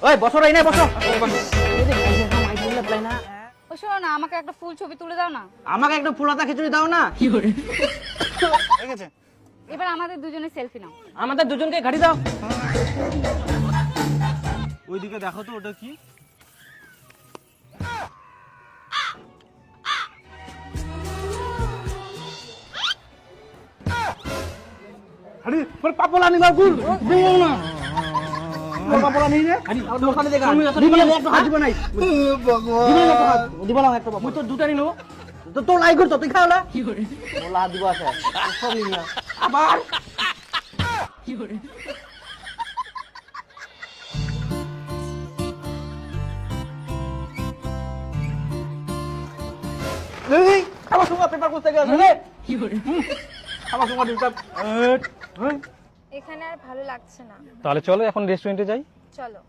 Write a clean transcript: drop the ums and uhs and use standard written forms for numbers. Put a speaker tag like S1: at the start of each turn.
S1: ওই বসো রে, নাই বসো।
S2: ও শোনো না, আমাকে একটা ফুল ছবি তুলে দাও না।
S1: আমাকে একটু ফুলাতা খিচুড়ি দাও না।
S3: ঠিক আছে,
S2: এবার আমাদের দুজনে সেলফি নাও।
S1: আমাদের দুজনকে ঘাড়ি দাও।
S3: ওইদিকে দেখো তো ওটা কি।
S1: আরে पर पापोला नहीं बाबू दियो ना पापोला नहीं रे আর দোকানে দেখা দিবলা একটা হাত দিবা নাই ভগবান দিবলা একটা হাত দিবলা একটা বাবা মুই তো দুটা নিনো তো তো লাই করছ তুই খাওলা কি করে বলা হাত দিব আছে সব নিয়া আবার কি করে এই আমার সঙ্গে পেপার করতে গেছে রে কি করে আমার সঙ্গে ডিস্টার্ব
S2: এখানে আর ভালো লাগছে না,
S3: তাহলে চলো এখন রেস্টুরেন্টে যাই।
S2: চলো।